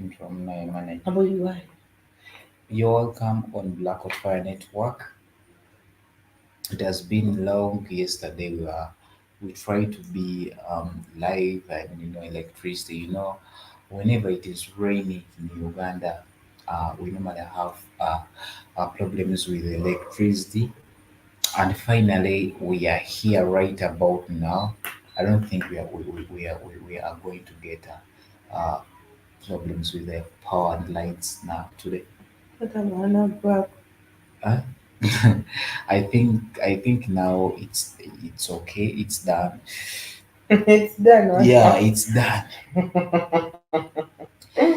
speaking from Naimane. How about you? Why? You're welcome on Black Hot Fire Network. It has been long. Yesterday we tried to be live and electricity. Whenever it is raining in Uganda, we normally have problems with electricity. And finally, we are here right about now. I don't think we are going to get problems with the power and lights now today. What am I not back? Huh? I think now it's okay. It's done. It's done. Yeah, What? it's done.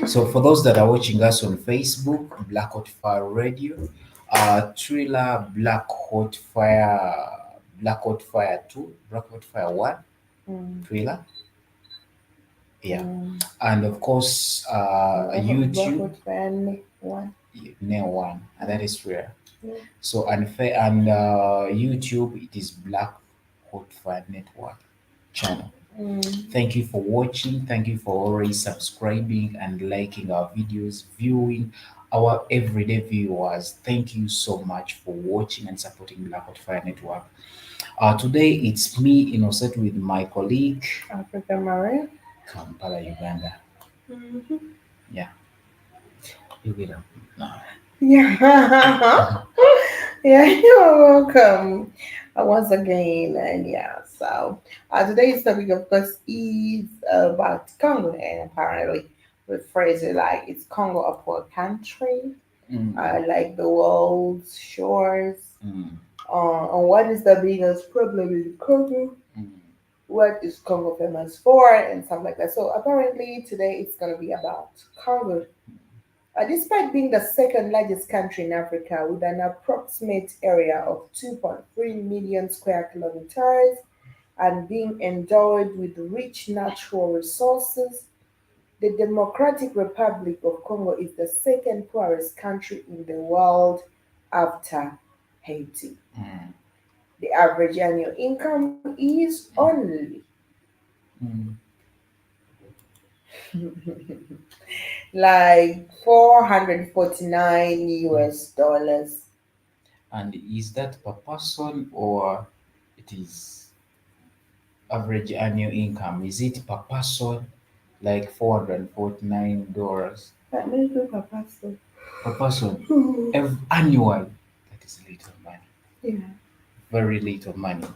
So for those that are watching us on Facebook, Black Hot Fire Radio, Thriller, Black Hot Fire 2, Black Hot Fire 1, Mm, Thriller, yeah, mm. and of course YouTube, Backward fan one. near 1, and that Mm, is rare. mm, So YouTube, it is Black Hot Fire Network channel. mm. Thank you for watching. Thank you for always subscribing and liking our videos, viewing our everyday viewers. Thank you so much for watching and supporting Black Hot Fire Network. Today it's me, INNOSETU, with my colleague, Africa Maria. Kampala, Uganda. Mm-hmm. Yeah, you get up now. Yeah. Yeah, you're welcome once again. And yeah, so today's topic, of course, is about Congo, and apparently we phrase it like it's Congo a poor country, Mm, like the world's shores. mm, On what is the biggest problem in Congo? mm, What is Congo famous for, and stuff like that. So apparently today it's gonna be about Congo. Despite being the second largest country in Africa with an approximate area of 2.3 million square kilometers and being endowed with rich natural resources, the Democratic Republic of Congo is the second poorest country in the world after Haiti. mm, The average annual income is only mm. like 449 US dollars. And is that per person or it is average annual income? Is it per person like $449 That means look at Pastor. per person annual? That is little money, Yeah. very little money.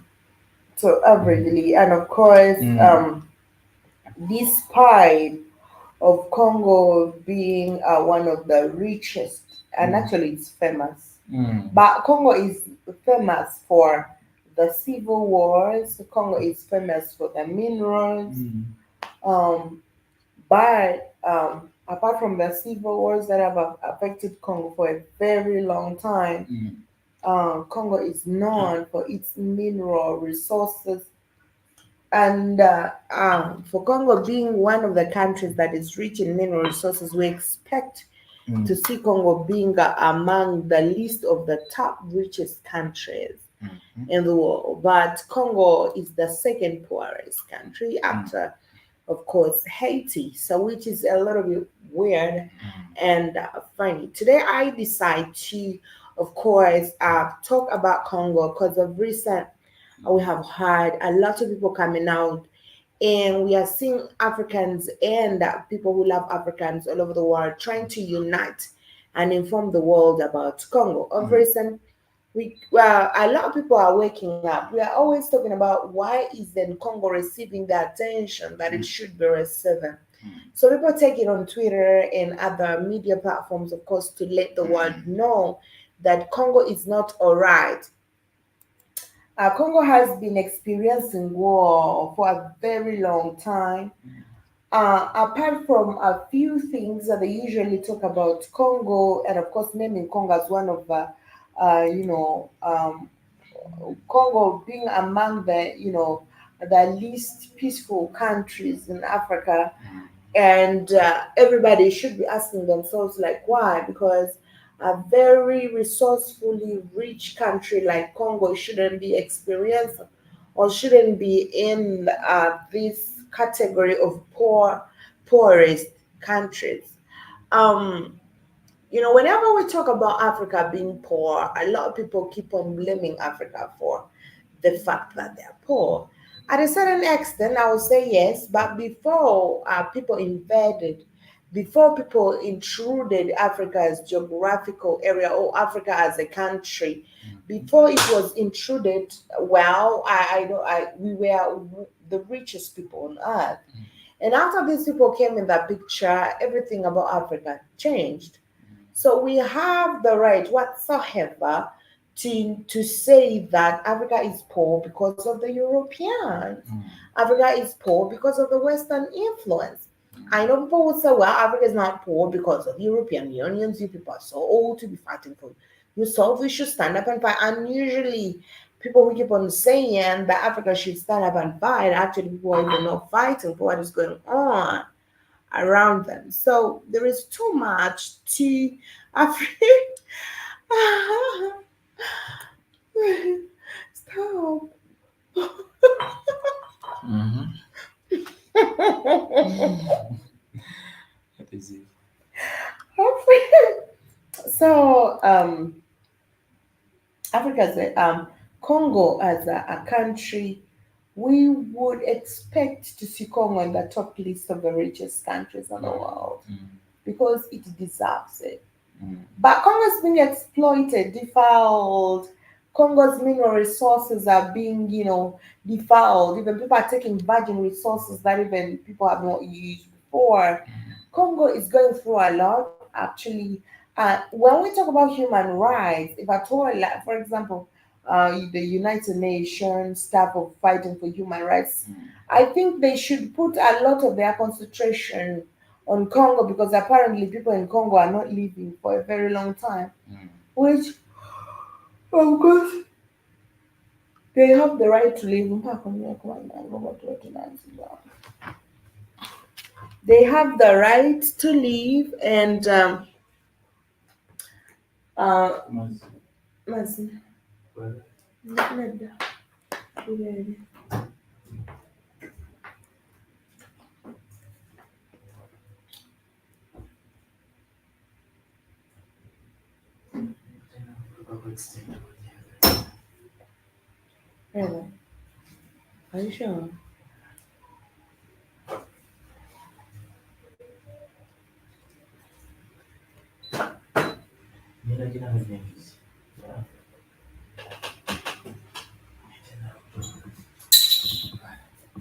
So averagely, and of course, Mm, despite of Congo being one of the richest, and mm, actually it's famous, mm, but Congo is famous for the civil wars. Congo is famous for the minerals. mm, Um, but apart from the civil wars that have affected Congo for a very long time, mm, Congo is known for its mineral resources. And for Congo being one of the countries that is rich in mineral resources, we expect mm, to see Congo being among the list of the top richest countries mhm, in the world. But Congo is the second poorest country mm, after, of course, Haiti. So, which is a little bit weird mm, and funny. Today, I decide to, of course, talk about Congo because of recent. We have had a lot of people coming out, and we are seeing Africans and people who love Africans all over the world trying to unite and inform the world about Congo. Of mm, recent, well, a lot of people are waking up. We are always talking about why isn't Congo receiving the attention that it mm, should be receiving. mm, So people take it on Twitter and other media platforms, of course, to let the world know that Congo is not all right. Congo has been experiencing war for a very long time. Apart from a few things that they usually talk about Congo, and of course, naming Congo as one of the, Congo being among the, the least peaceful countries in Africa, and everybody should be asking themselves, like, why? Because a very resourcefully rich country like Congo shouldn't be experiencing or shouldn't be in this category of poorest countries. Um, whenever we talk about Africa being poor, a lot of people keep on blaming Africa for the fact that they're poor. At a certain extent, I would say yes, but before people invaded, before people intruded Africa's geographical area or Africa as a country, before it was intruded, well, I know we were the richest people on earth. And after these people came in that picture, everything about Africa changed. So we have the right whatsoever to say that Africa is poor because of the Europeans. Africa is poor because of the Western influence. I know people would say, well, Africa is not poor because of European unions. You people are so old to be fighting for yourself. We should stand up and fight. And usually people who keep on saying that Africa should stand up and fight, actually people are even not fighting for what is going on around them. So there is too much to Africa. Stop. Mm-hmm. That is it. So Africa as Congo as a country, we would expect to see Congo in the top list of the richest countries in the world because it deserves it. But Congo is being exploited, defiled. Congo's mineral resources are being, defiled. Even people are taking virgin resources that even people have not used before. Congo is going through a lot, actually. When we talk about human rights, if at all, like, for example, the United Nations staff of fighting for human rights, I think they should put a lot of their concentration on Congo because apparently people in Congo are not living for a very long time, which of course they have the right to live. They have the right to live and uh, Mazi, nedda, turere. Really? Are you sure?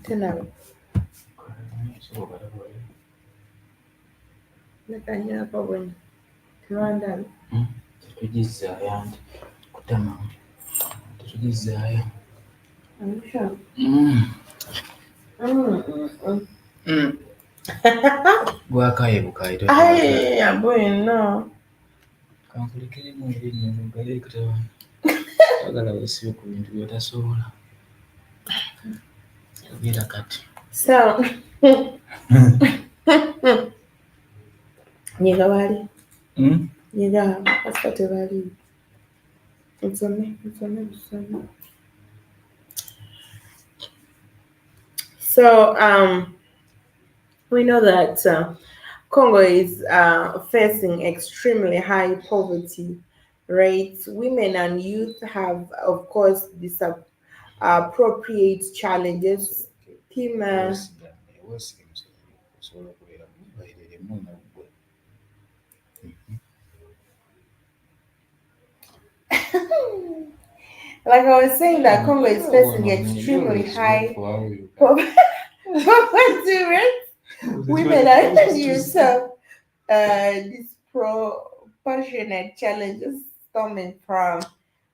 Tena nakangira hapa bwana. Rwanda. Tetugizaayo nti kutama tetugizaayo. Are you sure? Mm. Mm. Mm. Gwakaye bukaye Ay, boy, no. kankulekeremu ebintu ngaleekutaba twagala weesibe ku bintu by'otasobola yogera kati. So, nyiga bali. Nyiga kasita bali. Nsome. So, we know that Congo is facing extremely high poverty rates. Women and youth have, of course, appropriate challenges. Pima. Weesige musajja osobola okubeera mubayireremu naggwe. Like I was saying, that Congo is facing extremely high poverty rates. Women and youth have disproportionate challenges stemming from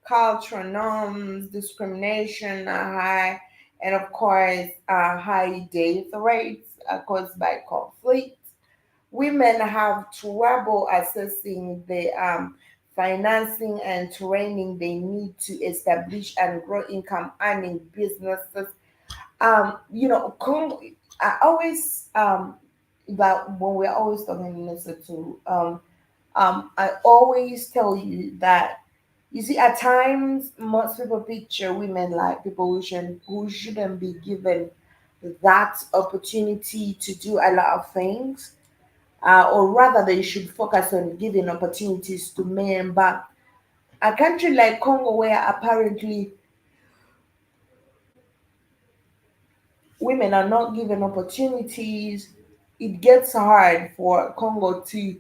cultural norms, discrimination, high, and of course, high death rates caused by conflict. Women have trouble accessing the financing and training they need to establish and grow income earning businesses. Congo, I always that when we're always talking to I always tell you that you see at times most people picture women like people who shouldn't be given that opportunity to do a lot of things. or rather, they should focus on giving opportunities to men. But a country like Congo, where apparently women are not given opportunities, it gets hard for Congo to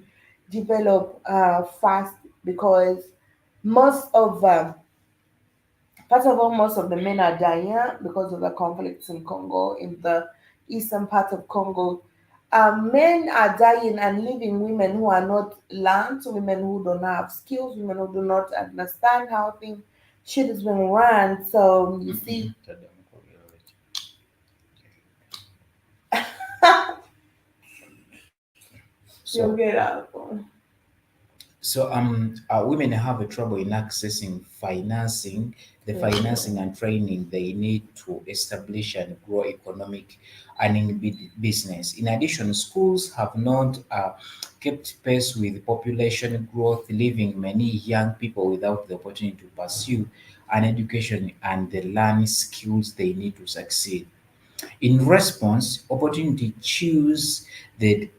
develop fast because most of first of all, most of the men are dying because of the conflicts in Congo, in the eastern part of Congo. Men are dying and leaving women who are not learned, women who don't have skills, women who do not understand how things shit is being run. So you see, So you'll get out. women have a trouble in accessing financing, the Mhm. financing and training they need to establish and grow economic earning business. In addition, schools have not kept pace with population growth, leaving many young people without the opportunity to pursue an education and the learn skills they need to succeed. In response, opportunity choose that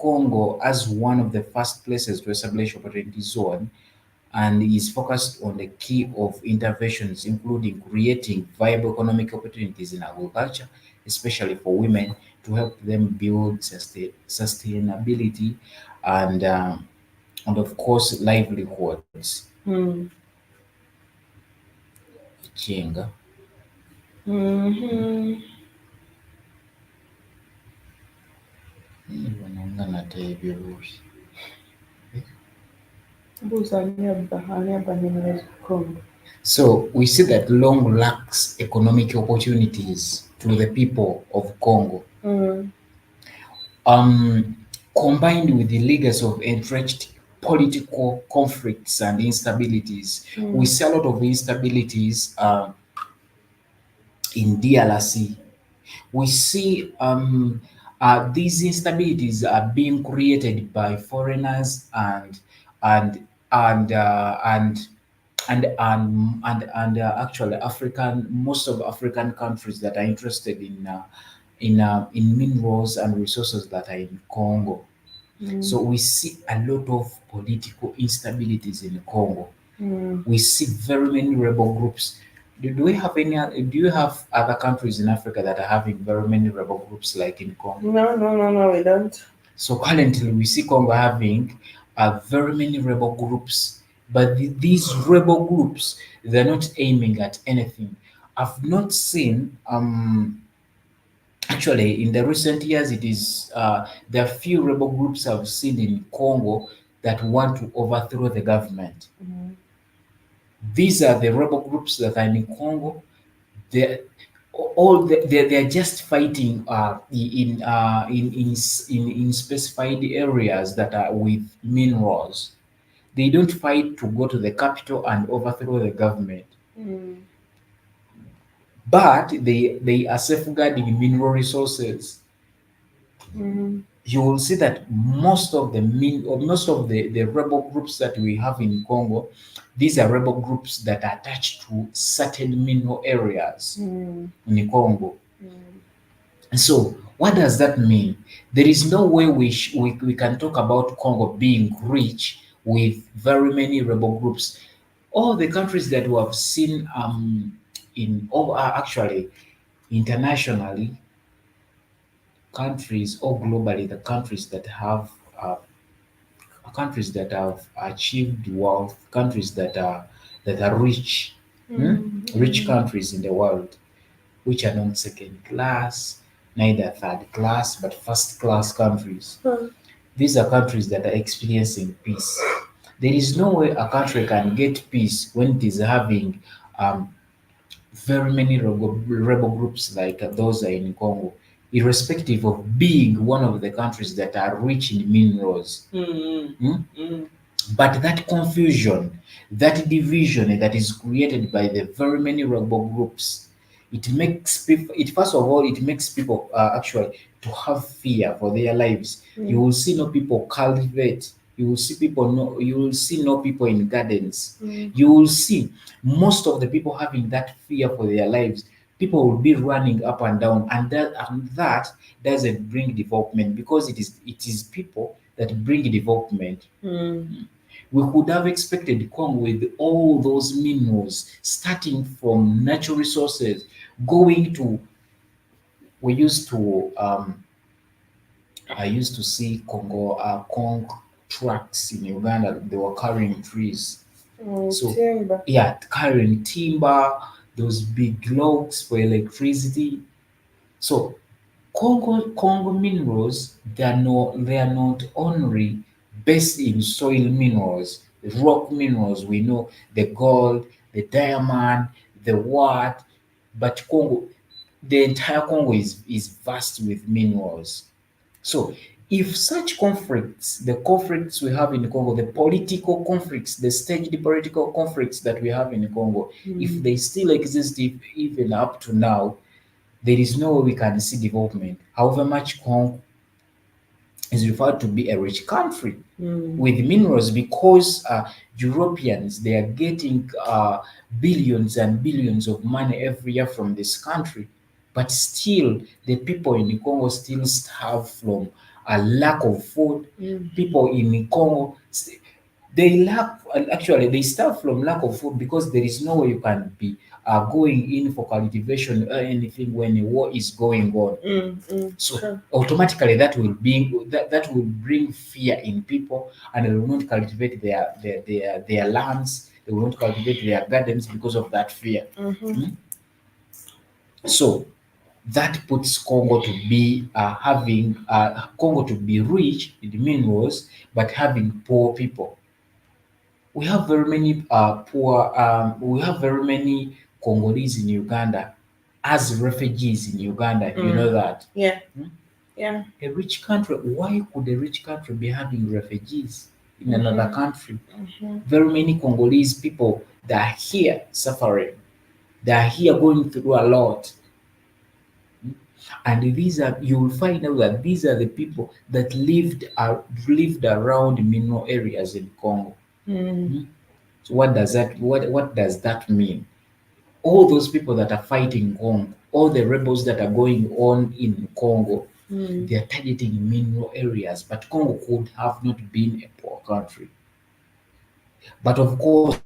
Congo as one of the first places to establish opportunity zone and is focused on the key of interventions, including creating viable economic opportunities in agriculture, especially for women, to help them build sustainability and of course livelihoods. Hmm. Chinga. Mhm. Nibona ebyo bubi. Mbuzi ani abba nnimiro z'ekkongo? So we see that long lacks economic opportunities to the people of Congo. Mm, Um, Combined with the legacy of entrenched political conflicts and instabilities, we mm, see a lot of instabilities in DRC. We see these instabilities are being created by foreigners and and uh, and actually African most of African countries that are interested in minerals and resources that are in Congo. mm, So we see a lot of political instabilities in Congo. mm. We see very many rebel groups. Do we have any? Do you have other countries in Africa that are having very many rebel groups like in Congo? No, no, no, no, we don't. So currently, we see Congo having very many rebel groups, but these rebel groups they're not aiming at anything. I've not seen actually in the recent years it is there are few rebel groups I've seen in Congo that want to overthrow the government. Mm, These are the rebel groups that are in Congo. They they're just fighting in specified areas that are with minerals. They don't fight to go to the capital and overthrow the government, mm, but they are safeguarding mineral resources. mm, You will see that most of the rebel groups that we have in Congo, these are rebel groups that are attached to certain mineral areas mm, in Congo. mm, So, what does that mean? There is no way we can talk about Congo being rich with very many rebel groups. All the countries that we have seen in all are actually internationally countries or globally the uh, countries that have achieved wealth, countries that are rich, rich mm, countries in the world, which are not second class, neither third class, but first class countries. mm, These are countries that are experiencing peace. There is no way a country can get peace when it is having um, very many rebel groups like those are in Congo, irrespective of being one of the countries that are rich in minerals. mm, Hmm? mm, But that confusion, that division that is created by the very many rebel groups, it makes people. It first of all, it makes people actually to have fear for their lives. You mm, will see no people cultivate. You will see people no. You will see no people in gardens. mm, You will see most of the people having that fear for their lives. People will be running up and down, and that doesn't bring development, because it is people that bring development. Mm. We could have expected Congo with all those minerals, starting from natural resources, going to we used to I used to see Congo trucks in Uganda. They were carrying trees. Mm. So Timber. yeah, carrying timber, those big logs for electricity. So Congo minerals, they are not only based in soil minerals, rock minerals. We know the gold, the diamond, the what, but the entire Congo is vast with minerals. So if such conflicts, the conflicts we have in Congo, the political conflicts, the staged political conflicts that we have in Congo, if Mm. they still exist, even up to now, there is no way we can see development. However much Congo is referred to be a rich country Mm. with minerals, because Europeans, they are getting billions and billions of money every year from this country, but still the people in Congo still starve from a lack of food. Mm. People in Congo, they lack, actually they starve from lack of food, because there is no way you can be going in for cultivation or anything when a war is going on. Mm. Mm. So True. automatically that will bring fear in people, and they will not cultivate their lands. They will not cultivate their gardens because of that fear. Mm-hmm. Mm? So that puts Congo to be rich in minerals, but having poor people. We have very many poor. We have very many Congolese in Uganda as refugees in Uganda. You Mm. know that. Yeah. Mm? Yeah. A rich country, why could a rich country be having refugees in another Mm-hmm. country? Mm-hmm. Very many Congolese people that are here suffering, they are here going through a lot. And you will find out that these are the people that lived around mineral areas in Congo. Mm. Hmm? So what does that mean? All those people that are fighting Congo, all the rebels that are going on in Congo, Mm. they are targeting mineral areas, but Congo could have not been a poor country. But of course,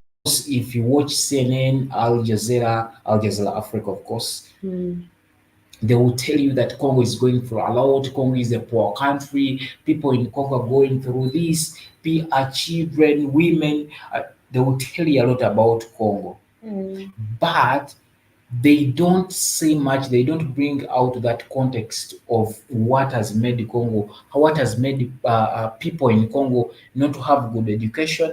if you watch CNN, Al Jazeera Africa, of course, Mm. they will tell you that Congo is going through a lot. Congo is a poor country. People in Congo are going through this. Children, women, they will tell you a lot about Congo. Mm. But they don't say much, they don't bring out that context of what has made Congo, what has made people in Congo not to have good education,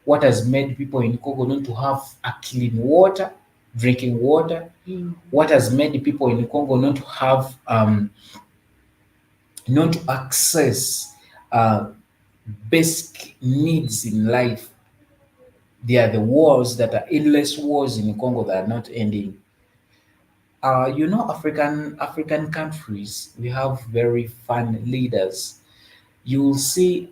what has made people in Congo not to have a clean water, drinking water, Mm. what has made people in Congo not to have, not to access uh, basic needs in life. They are the wars that are endless wars in Congo that are not ending. African countries, we have very fun leaders. You'll see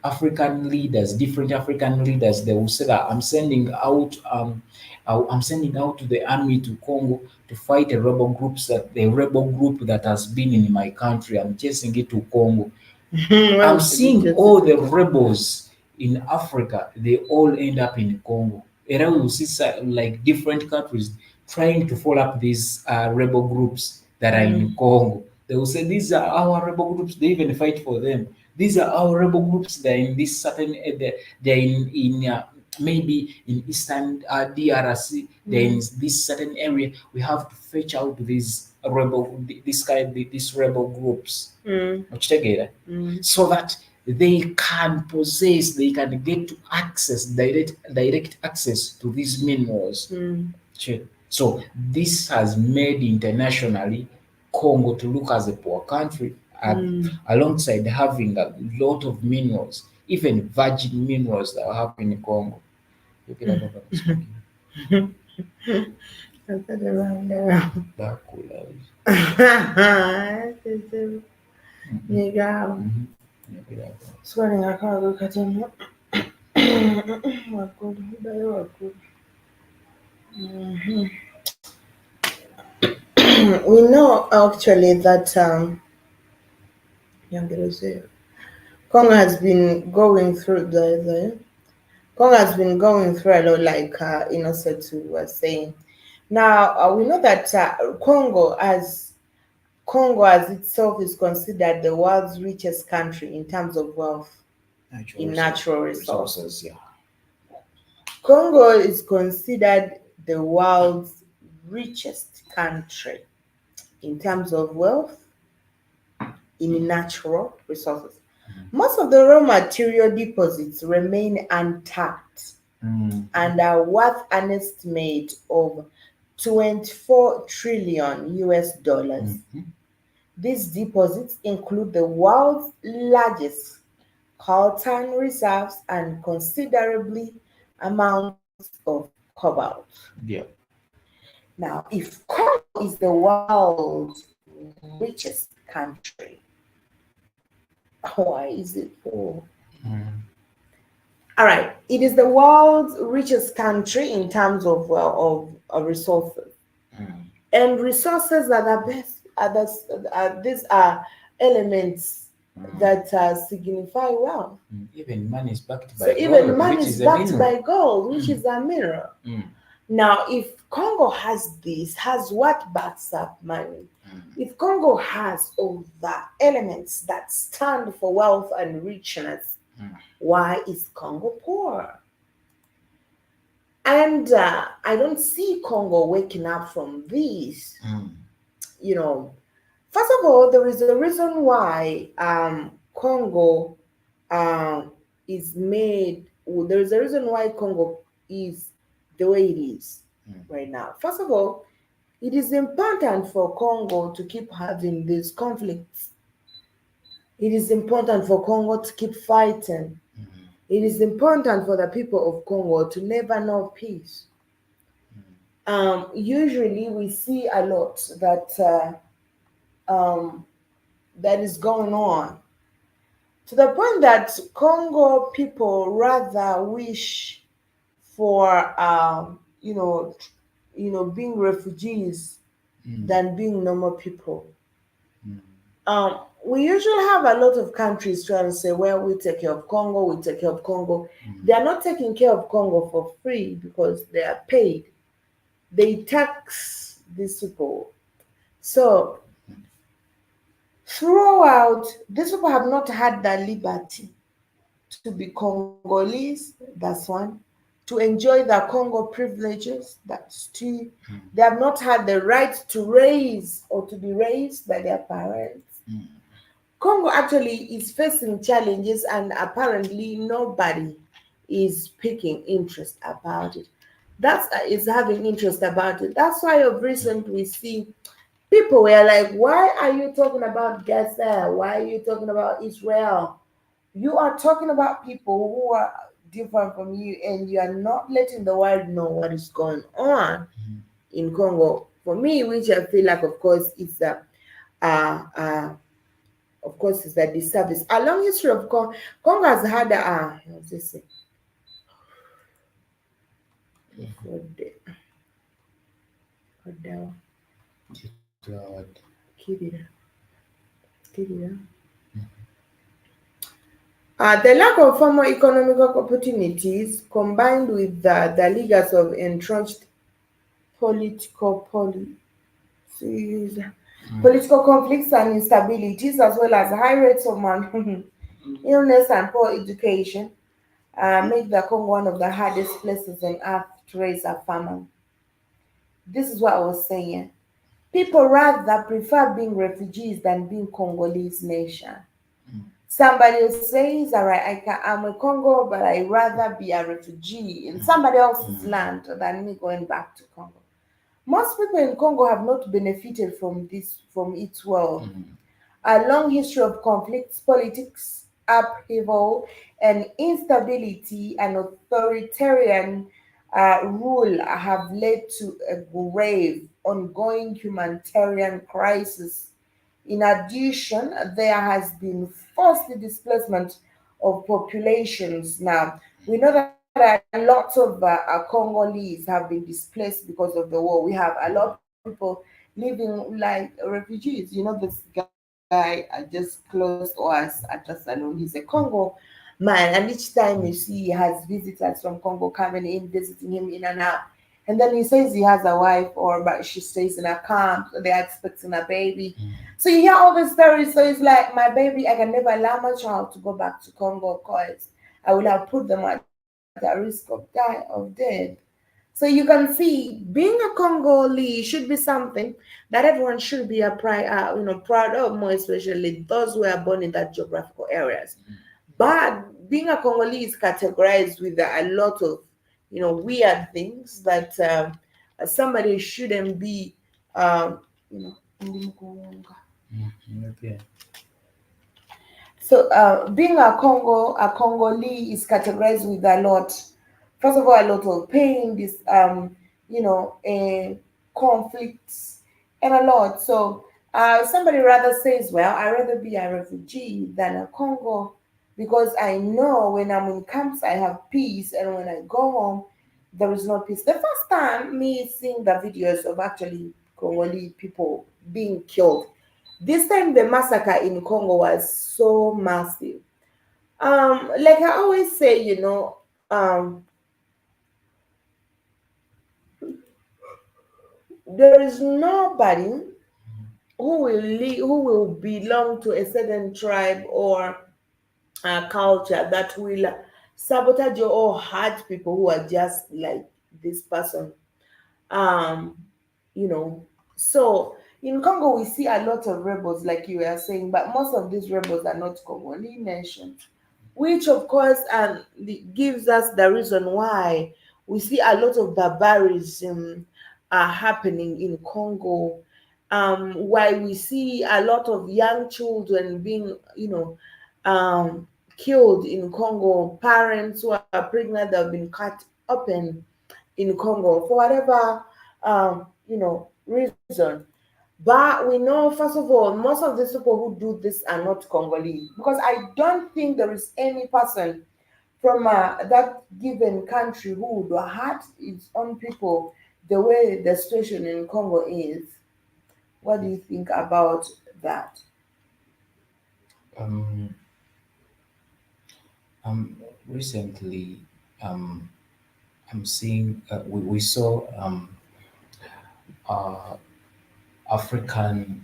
African leaders, different African leaders. They will say that I'm sending out to the army to Congo to fight the rebel group that has been in my country. I'm chasing it to Congo. Why I'm would you seeing just all do the that? rebels in Africa, they all end up in Congo. And I will see like different countries trying to follow up these rebel groups that are in Mm. Congo. They will say, these are our rebel groups, they even fight for them. These are our rebel groups, they're in this certain, they're in maybe in Eastern DRC, they're in Mm. this certain area. We have to fetch out these rebel groups, Mm. Muchitegera, Mm. so that they can get to access, direct access to these minerals. Mm. Sure. So this has made internationally Congo to look as a poor country, Mm. alongside having a lot of minerals, even virgin minerals that are happening in Congo. You can have a smoking. I said it wrong there. That cool, Nigga, mhm. You can have sweating I can't look at him. What good? They were good. Mhm. we know actually that Congo has been going through the Congo has been going through a lot, like Innocent was saying. Now we know that Congo as itself is considered the world's richest country in terms of wealth Natural in natural resources, resources. yeah. Congo is considered the world's richest country in terms of wealth in natural resources. Most of the raw material deposits remain untapped Mm. and are worth an estimate of 24 trillion US dollars. Mhm. These deposits include the world's largest coltan reserves and considerably amounts of cobalt. Yeah. Now, if Congo is the world's richest country, why is it poor? Mm. All right, it is the world's richest country in terms of of resources, Mm. and resources are the best. These are elements Mm. that signify wealth. Even money is backed So by even gold, money which is is a backed mineral. by gold, which Mm. is a mineral. Mm. Now, if Congo has this, has what backs up money? Mm. If Congo has all the elements that stand for wealth and richness, Mm. why is Congo poor? And I don't see Congo waking up from this. Mm. You know, first of all, there is a reason why Congo um, is made. There is a reason why Congo is the way it is Mm. right now. First of all, it is important for Congo to keep having these conflicts. It is important for Congo to keep fighting. Mm. It is important for the people of Congo to never know peace. Usually, we see a lot that is going on to the point that Congo people rather wish for being refugees Mm. than being normal people. Mm. Um, we usually have a lot of countries trying to say, well, we take care of Congo, we take care of Congo. Mm. They are not taking care of Congo for free because they are paid. They tax these people. So throughout, these people have not had the liberty to be Congolese, that's one, to enjoy the Congo privileges, that's two. Mm. They have not had the right to raise or to be raised by their parents. Mm. Congo actually is facing challenges, and apparently nobody is picking interest about it. That's is having interest about it. That's why of recent we see people were like, "Why are you talking about Gaza? Why are you talking about Israel? You are talking about people who are different from you, and you are not letting the world know what is going on Mm. in Congo." For me, which I feel like, of course, it's a uh, uh, of course, it's a disservice. A long history of Congo. Congo has had a what's this? God. Kidira, Kidira. The lack of formal economic opportunities combined with the legacy of entrenched political policies, Mm. political conflicts and instabilities, as well as high rates of illness and poor education, make the Congo one of the hardest places on earth to raise a family. This is what I was saying. People rather prefer being refugees than being Congolese nation. Mm. Somebody says, all right, I'm a Congo, but I rather be a refugee in somebody else's Mm. land than me going back to Congo. Most people in Congo have not benefited from its wealth. Mm. A long history of conflicts, politics, upheaval, and instability and authoritarian rule have led to a grave, ongoing humanitarian crisis. In addition, there has been forced displacement of populations. Now, we know that lots of Congolese have been displaced because of the war. We have a lot of people living living like refugees. You know, this guy just close to us at a salon. He's a Congo man, and each time you see he has visitors from Congo coming in, visiting him in and out. And then he says he has a wife, or but she stays in a camp, so they're expecting a baby. So you hear all the stories. So it's like, my baby, I can never allow my child to go back to Congo because I will have put them at a risk of death. So you can see, being a Congolese should be something that everyone should be proud of, more especially those who are born in that geographical areas. But being a Congolese is categorized with a lot of, weird things that somebody shouldn't be, you know. Okay. So, being a Congolese is categorized with a lot. First of all, a lot of pain, this, conflicts, and a lot. So, somebody rather says, "Well, I'd rather be a refugee than a Congo, because I know when I'm in camps, I have peace, and when I go home, there is no peace." The first time me seeing the videos of actually Congolese people being killed, this time the massacre in Congo was so massive. Like I always say, there is nobody who will belong to a certain tribe or culture that will sabotage or hurt people who are just like this person. um you know so in Congo we see a lot of rebels, like you were saying, but most of these rebels are not Congolese nations, which of course gives us the reason why we see a lot of barbarism happening in Congo. Why we see a lot of young children being, killed in Congo, parents who are pregnant that have been cut open in Congo for whatever reason. But we know, first of all, most of these people who do this are not Congolese, because I don't think there is any person from that given country who would hurt its own people the way the situation in Congo is. What do you think about that? Um, Recently, um, I'm seeing, we saw uh, African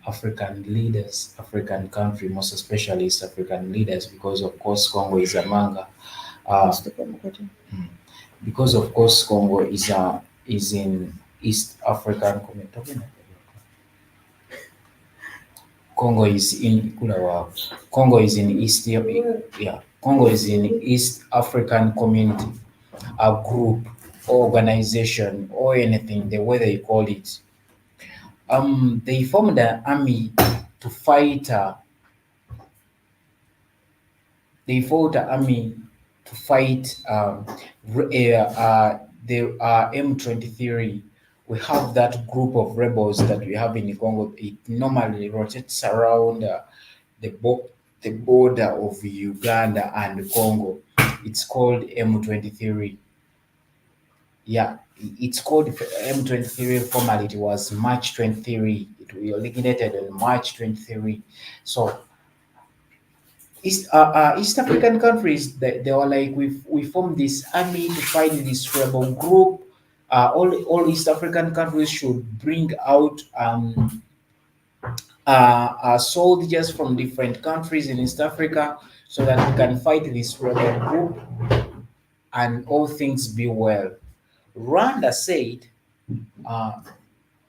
leaders, African country, most especially East African leaders, because of course Congo is among, uh, Mr. Pamukoto. mm, because of course Congo is in East African community. Congo is in Kulawa. Congo is in East, yeah. Congo is in East African community, a group, organization, or anything, the way they call it. They formed an army to fight. They fought an army to fight the M23. We have that group of rebels that we have in Congo. It normally rotates around the, bo- the border of Uganda and Congo. It's called M23. Yeah, it's called M23. Formerly, it was March 23. It was originated on March 23. So East African countries, they were like, we formed this army to fight this rebel group. All East African countries should bring out soldiers from different countries in East Africa so that we can fight this rebel group and all things be well. Rwanda said, uh,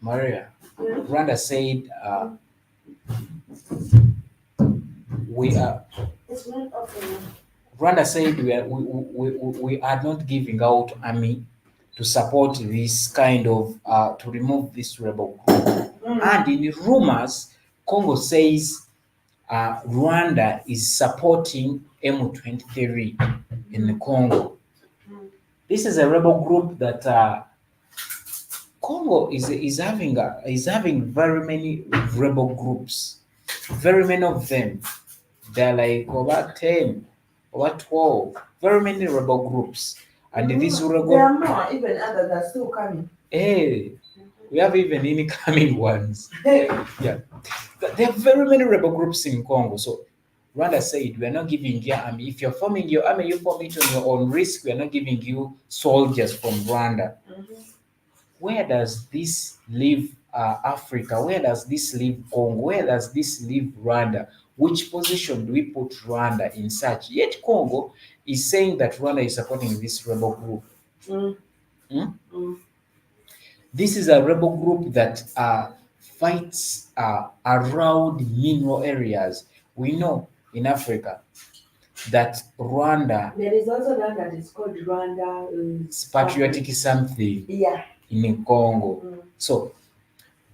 Maria, Rwanda said, we are. It's not open. Rwanda said we are not giving out army to support this kind of to remove this rebel group. And in rumors, Congo says Rwanda is supporting M23 in Congo. This is a rebel group that Congo is having very many rebel groups, very many of them. They're like over 10, over 12, very many rebel groups. And these There rebel, are more, even others are still coming. eh, We have even incoming ones. Yeah. There are very many rebel groups in Congo. So Rwanda said, we are not giving you army. If you're forming your army, you form it on your own risk. We are not giving you soldiers from Rwanda. Where does this leave Africa? Where does this leave Congo? Where does this leave Rwanda? Which position do we put Rwanda in such? Yet Congo is saying that Rwanda is supporting this rebel group. Mm. Hmm? Mm. This is a rebel group that fights around mineral areas. We know in Africa that Rwanda. There is also that that is called Rwanda. It's patriotic something. Yeah. In Congo. Mm. So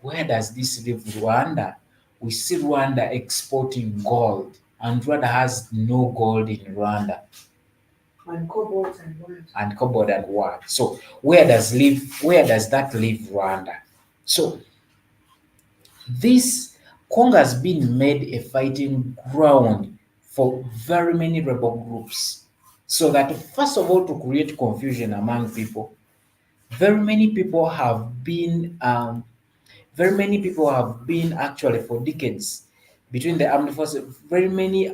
where does this leave Rwanda? We see Rwanda exporting gold, and Rwanda has no gold in Rwanda. And cobalt and what? And cobalt and what? So where does that leave Rwanda? So this Congo has been made a fighting ground for very many rebel groups. So that first of all, to create confusion among people, very many people have been very many people have been actually for decades between the armed forces. Very many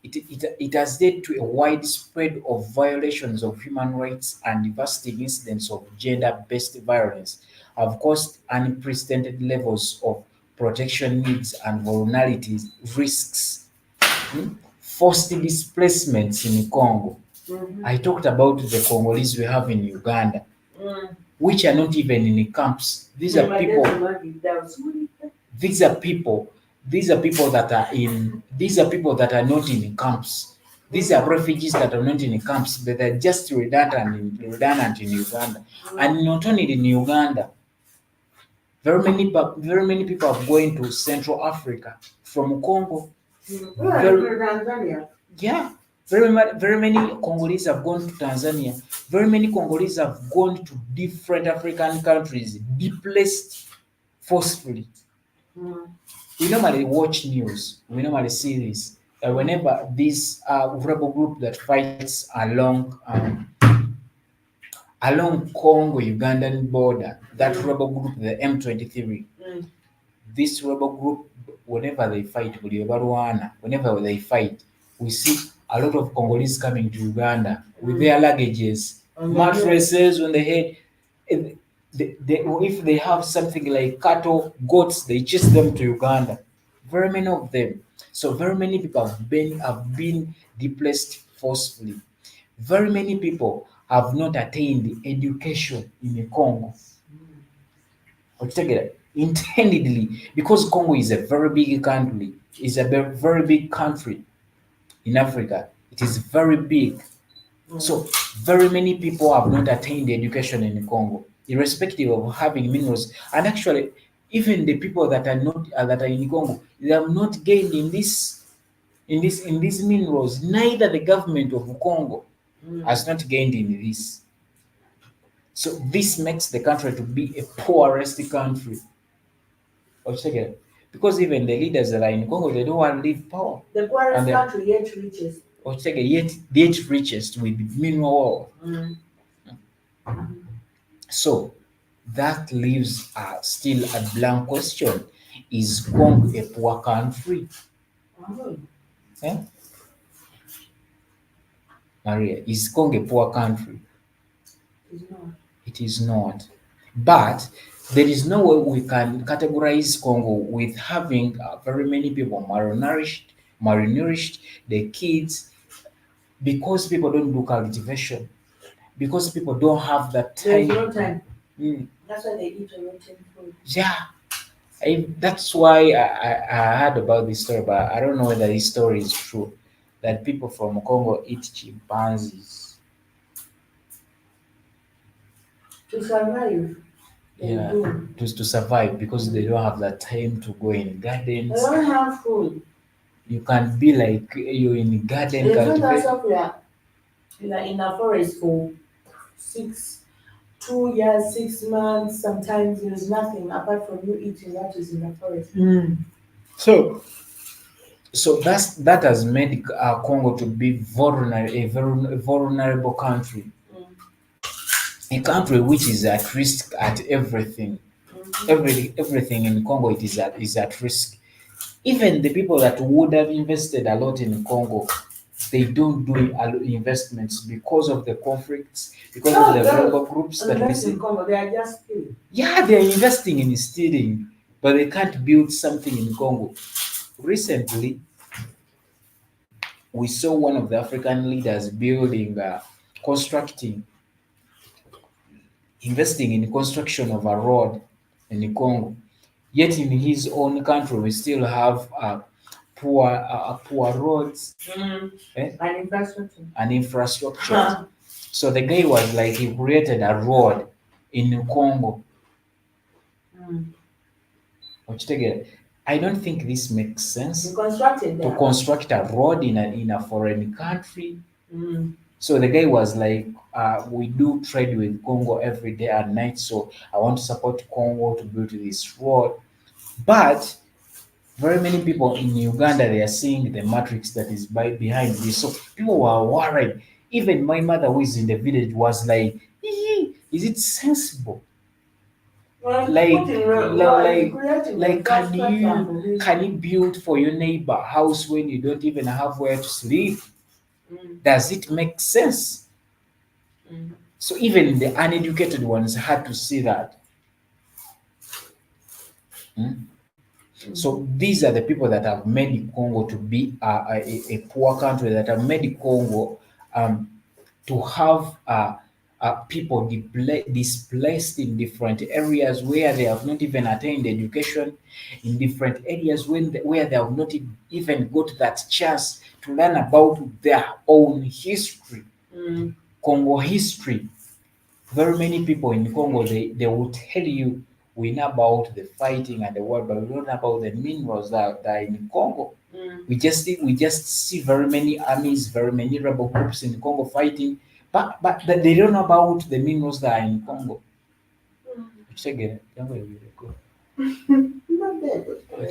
it has led to a widespread of violations of human rights and devastating incidents of gender-based violence have caused unprecedented levels of protection needs and vulnerabilities risks. Forced displacements in Congo. I talked about the Congolese we have in Uganda, which are not even in camps. These are people, these are people that are in, these are people that are not in camps. These are refugees that are not in camps, but they're just redundant in Uganda. And not only in Uganda, very many people are going to Central Africa from Congo. Tanzania. Yeah, very many Congolese have gone to Tanzania. Very many Congolese have gone to different African countries, displaced forcefully. We normally watch news. We normally see this. Whenever this rebel group that fights along Congo-Ugandan border, that rebel group, the M23, this rebel group, whenever they fight, whenever they fight, we see a lot of Congolese coming to Uganda with their luggages, mattresses on the head. If they have something like cattle, goats, they chase them to Uganda. Very many of them. So very many people have been displaced forcefully. Very many people have not attained education in the Congo. Altogether, intendedly, because Congo is a very big country, is a very big country in Africa. It is very big. So very many people have not attained education in Congo, irrespective of having minerals. And actually, even the people that are not that are in Congo, they have not gained in these minerals. Neither the government of Congo has not gained in this. So this makes the country to be a poorest country. Altogether. Because even the leaders that are in Congo, they don't want to leave power. The poorest country yet richest. Altogether, yet richest with mineral wealth. So that leaves still a blank question. Is Congo a poor country? Eh? Maria, is Congo a poor country? It is not. But there is no way we can categorize Congo with having very many people malnourished, the kids, because people don't do cultivation, because people don't have that time. There's no time. That's why they eat rotten food. Yeah. That's why I heard about this story, but I don't know whether this story is true. That people from Congo eat chimpanzees. To survive. Yeah, to survive because they don't have the time to go in gardens. They don't have food. You can't be like you're in garden. You're in a forest for 2 years, 6 months. Sometimes there's nothing apart from you eating what is in the forest. So, that has made Congo to be vulnerable, a very vulnerable country. A country which is at risk at everything. Everything in Congo it is at risk. Even the people that would have invested a lot in Congo, they don't do investments because of the conflicts, because of the rebel groups that we see. Congo, they are just stealing. Yeah, they are investing in stealing, but they can't build something in Congo. Recently, we saw one of the African leaders building, constructing, investing in construction of a road in Congo. Yet in his own country, we still have poor roads, and infrastructure. And infrastructure. So the guy was like he created a road in Congo. Ochitegere. I don't think this makes sense to construct a road in a foreign country. So the guy was like, we do trade with Congo every day and night, so I want to support Congo to build this road. But very many people in Uganda, they are seeing the matrix that is behind this. So people were worried. Even my mother, who is in the village, was like, is it sensible? Like, can you build for your neighbor house when you don't even have where to sleep? Does it make sense? So even the uneducated ones had to see that. Mm. So these are the people that have made Congo to be a poor country, that have made Congo, to have people displaced in different areas where they have not even attained education, in different areas where they have not even got that chance to learn about their own history, Congo history. Very many people in Congo, they will tell you we know about the fighting and the war, but we don't know about the minerals that are in Congo. We just see very many armies, very many rebel groups in Congo fighting, but they don't know about the minerals that are in Congo. Chegere, yangu yabireko.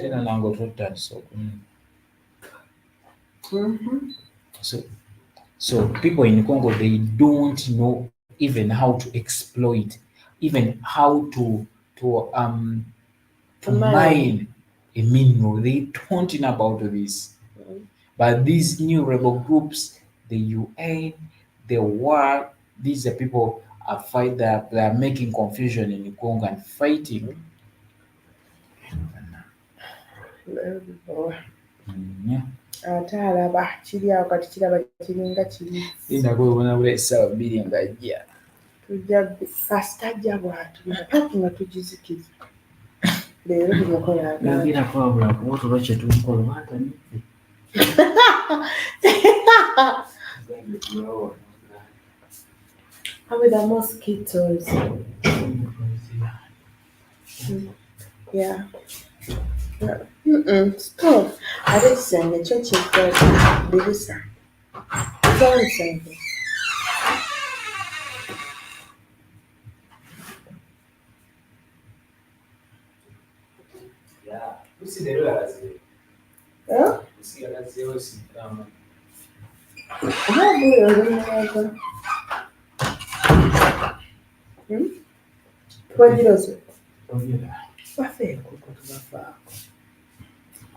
Tena nango tutani so. So so people in Congo, they don't know even how to exploit, even how to mine a mineral. They don't know about this. But these new rebel groups, the UN, the war, these are people are fight that they are making confusion in Congo and fighting. Yeah. ate alaba kiri awo kati kiraba kiringa kiri Linda kubona bule essaawa bbiri ng'ajja. tujja kasitajja bwatu nga tugizikiza leero tumukola Nagira kwabula kuba otuba kye tumukola batanidde. How with the mosquitoes? Yeah. Stop. Ate kisenge kyo kikka dirisa. Kizaawo kisenge. Huh? Oba buli olumwaga. Twagiroze. Bafeeko ko tubafaako.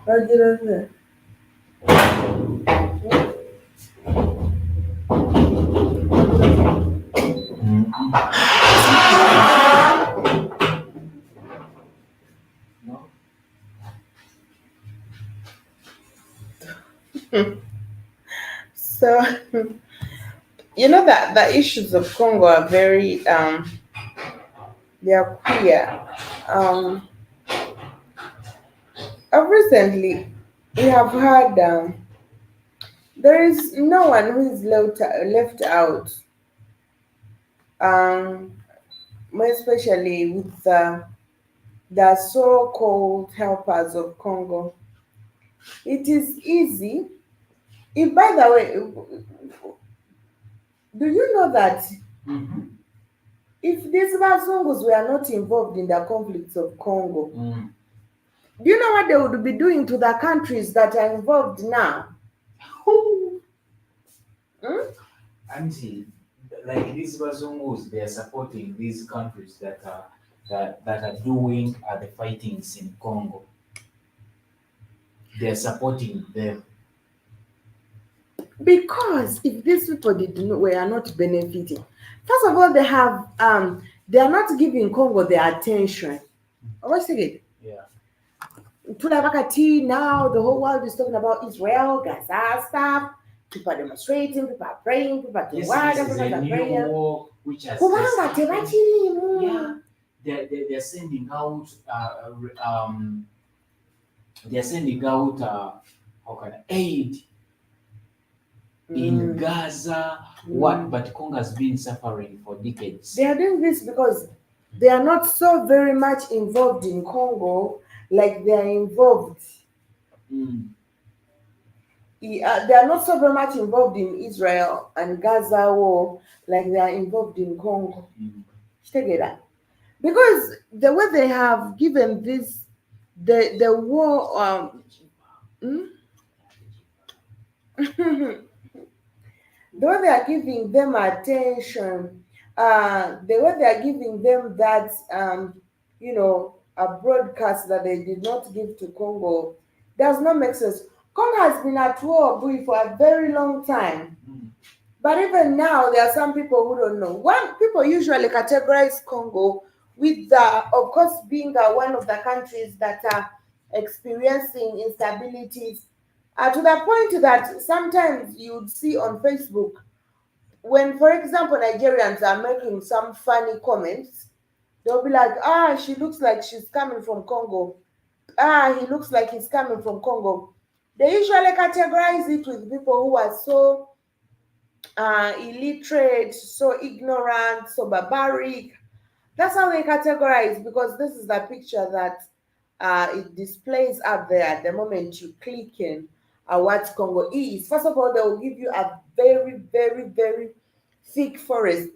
Twagiroze. So, you know that the issues of Congo are very they are queer. Um, Recently we have had there is no one who is left out, um, more especially with the so-called helpers of Congo. It is easy. If, by the way, do you know that if these Bazungus were not involved in the conflicts of Congo, do you know what they would be doing to the countries that are involved now? Auntie, like these Bazungus, they are supporting these countries that are that are doing the fightings in Congo. They are supporting them. Because if these people were not benefiting, first of all, they are not giving Congo their attention. What's it? Yeah. Now the whole world is talking about Israel, Gaza stuff. People are demonstrating, people are praying, people are doing Yes, this whatever, is people a are new praying. war which has just Kubanga happened. tebakirimu. Yeah, they're sending out they're sending out how can aid in Mm. Gaza. What? But Congo has been suffering for decades. They are doing this because they are not so very much involved in Congo like they are involved. Mm. They are not so very much involved in Israel and Gaza war like they are involved in Congo. Mm. Together. Because the way they have given this, the war, hmm? the way they are giving them attention, the way they are giving them that, a broadcast that they did not give to Congo, does not make sense. Congo has been at war for a very long time. Mm. But even now, there are some people who don't know. One people usually categorize Congo with of course, being one of the countries that are experiencing instabilities, to the point that sometimes you'd see on Facebook when, for example, Nigerians are making some funny comments, they'll be like, she looks like she's coming from Congo. He looks like he's coming from Congo. They usually categorize it with people who are so illiterate, so ignorant, so barbaric. That's how they categorize, because this is the picture that it displays up there at the moment you click in what Congo is. First of all, they will give you a very, very, very thick forest.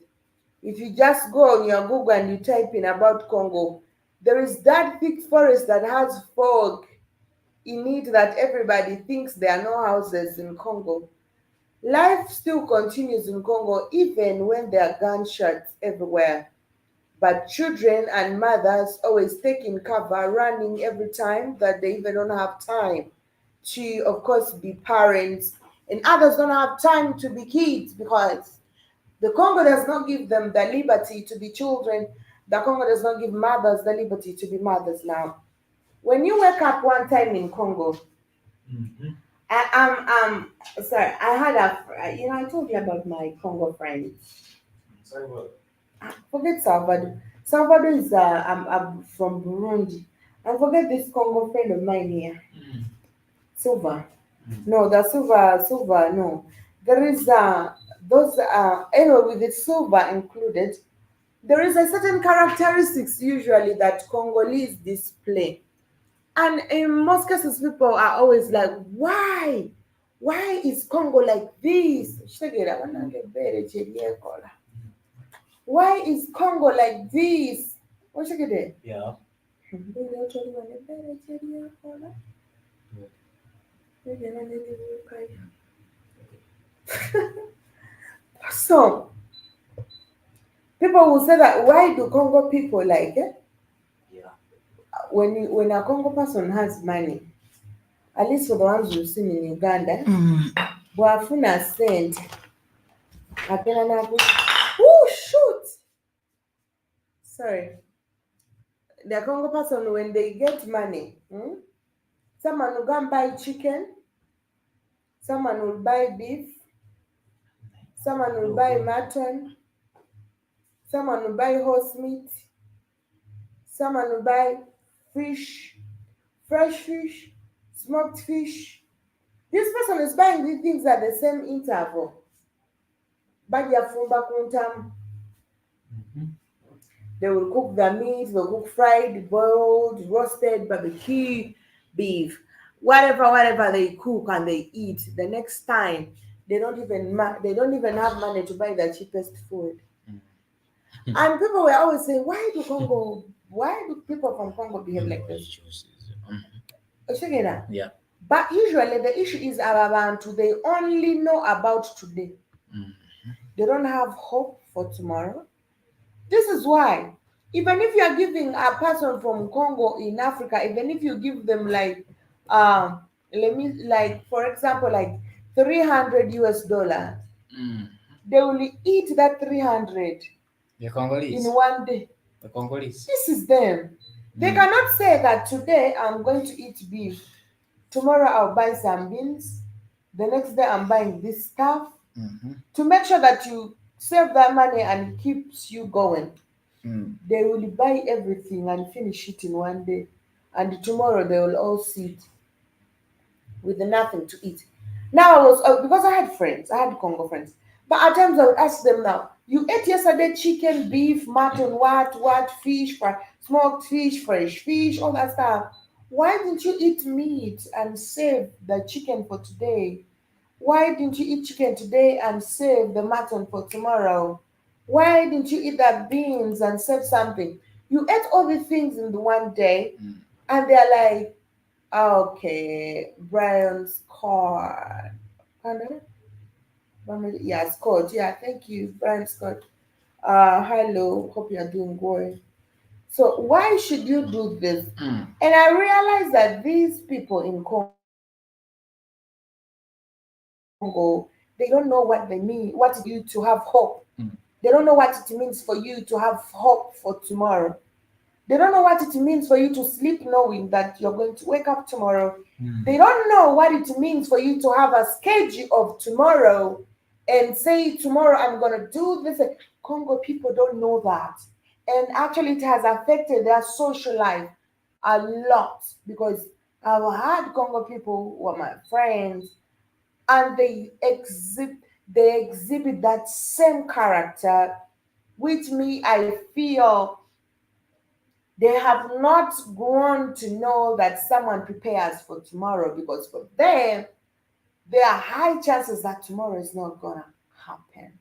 If you just go on your Google and you type in about Congo, there is that thick forest that has fog in it that everybody thinks there are no houses in Congo. Life still continues in Congo even when there are gunshots everywhere. But children and mothers always taking cover, running every time that they even don't have time to, of course, be parents. And others don't have time to be kids because the Congo does not give them the liberty to be children. The Congo does not give mothers the liberty to be mothers now. When you wake up one time in Congo, Mm-hmm. sorry, I had I told you about my Congo friend. Sorry, what? Forget Salvador. Salvador is I'm from Burundi. And forget this Congo friend of mine here, Mm. Silva. Mm. No, the Silva. No, there is those anyway with the Silva included. There is a certain characteristics usually that Congolese display. And in most cases, people are always like, why? Why is Congo like this? Why is Congo like this? What you get? Yeah. So people will say that why do Congo people like it? Yeah. When a Congo person has money, at least for the ones you've seen in Uganda, bwafuna sente agenda naku. Oh shoot! Sorry. The Congo person, when they get money, someone will go and buy chicken, someone will buy beef, someone will buy mutton, someone will buy horse meat, someone will buy fish, fresh fish, smoked fish. This person is buying these things at the same interval. Bajja fumba kuntamu. Mm-hmm. They will cook the meat, they'll cook fried, boiled, roasted, barbecue, beef, whatever they cook and they eat. The next time, they don't even have money to buy the cheapest food. And people were always saying, why do people from Congo behave like this? Oshegera. Yeah. But usually the issue is abantu, they only know about today. Mm. They don't have hope for tomorrow. This is why. Even if you are giving a person from Congo in Africa, even if you give them like um let me like for example like 300 US dollars, Mm. they will eat that 300 The in Congolese. one day. The Congolese. This is them. They Mm. cannot say that today I'm going to eat beef, tomorrow I'll buy some beans, the next day I'm buying this stuff, Mm-hmm. to make sure that you save that money and keeps you going. Mm. They will buy everything and finish it in one day, and tomorrow they will all sit with nothing to eat. Now I was because I had friends, I had Congo friends, but at times I would ask them now, you ate yesterday chicken, beef, mutton, what, fish, smoked fish, fresh fish, all that stuff. Why didn't you eat meat and save the chicken for today? Why didn't you eat chicken today and save the mutton for tomorrow? Why didn't you eat the beans and save something? You ate all these things in the one day, Mm. and they're like, okay, Brian Scott. Pardon? Yeah, Scott. Yeah, thank you, Brian Scott. Hello, hope you're doing good. So why should you do this? Mm. And I realized that these people in Congo, they don't know what they mean, what it means for you to have hope. They don't know what it means for you to Mm. have hope for tomorrow. They don't know what it means for you to sleep knowing that you're going to wake up tomorrow. They don't know what it means for Mm. you to have a schedule of tomorrow and say, tomorrow I'm going to do this. Congo people don't know that. And actually, it has affected their social life a lot because I've had Congo people who are my friends, and they exhibit that same character, which me I feel they have not grown to know that someone prepares for tomorrow, because for them there are high chances that tomorrow is not gonna happen.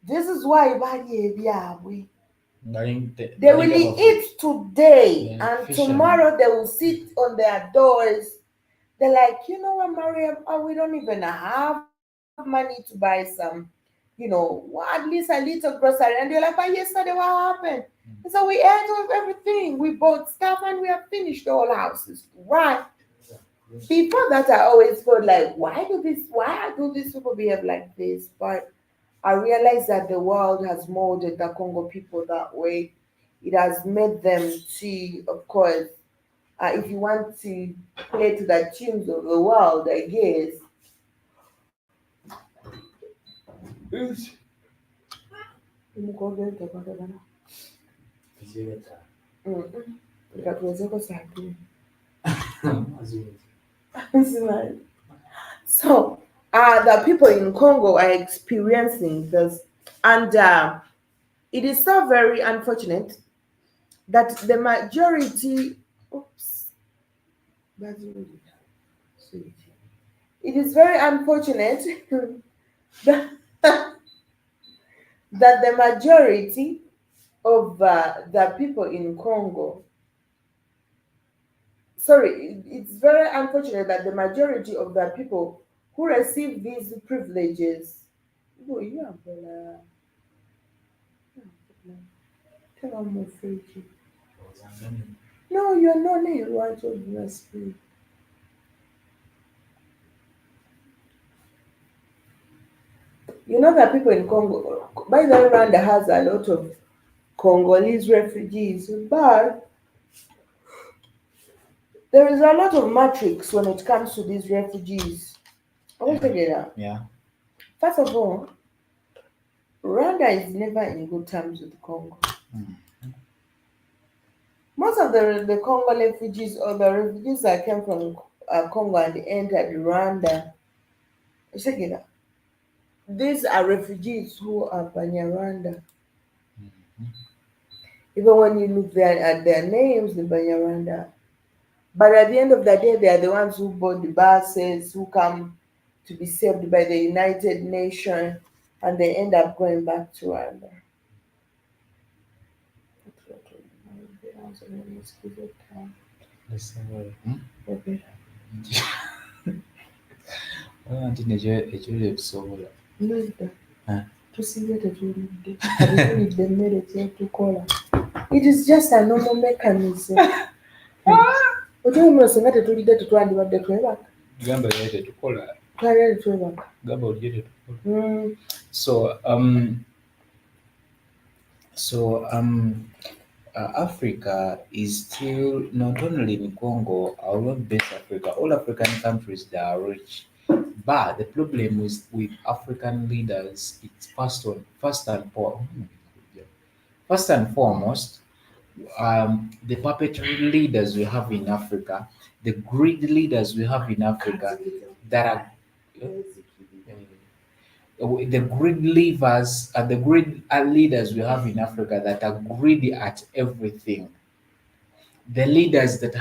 This is why they will Baringa eat bavuge. today Yeah, and fishermen. tomorrow they will sit on their doors. They're like, you know what, Maria, we don't even have money to buy some, at least a little grocery. And they're like, but yesterday what happened? And so we ate of everything. We bought stuff and we have finished the whole houses. Right. Before that, I always felt like, why do these people behave like this? But I realized that the world has molded the Congo people that way. It has made them see, of course, if you want to play to the tunes of the world, I guess, is ikatuwezeko saa pili. So, the people in Congo are experiencing this, and it is so very unfortunate that the majority. Oops, that's really sweet. It is very unfortunate that, that the majority of the people in Congo, sorry, it's very unfortunate that the majority of the people who receive these privileges. Oh, yeah, but, tell them more free. No, you're not near right of the spirit. You know that people in Congo, by the way, Rwanda has a lot of Congolese refugees, but there is a lot of matrix when it comes to these refugees. Altogether, Yeah. first of all, Rwanda is never in good terms with Congo. Mm. Most of the Congo refugees, or the refugees that came from Congo and entered Rwanda, Altogether, these are refugees who are Banyarwanda. Even when you look at their names, the Banyarwanda. But at the end of the day, they are the ones who bought the buses, who come to be saved by the United Nations, and they end up going back to Rwanda. Hmm? Anti nekyo tusobola. Nedda, Huh? tusiibye tetulidde, kati tulidde emmere kyetukola. It is just a normal mechanism. Okimanyi muno singa tetulidde tetwandibadde twebaka. gamba yali tetukola Twali twebaka. gamba olye tetukola Mm. so so Africa is still not only in Congo, I will not base Africa. All African countries they are rich, but the problem with African leaders, it's first and foremost, the puppetry leaders we have in Africa, the greed leaders we have in Africa, that are the greed levers and the greed leaders we have in Africa that are greedy at everything. The leaders that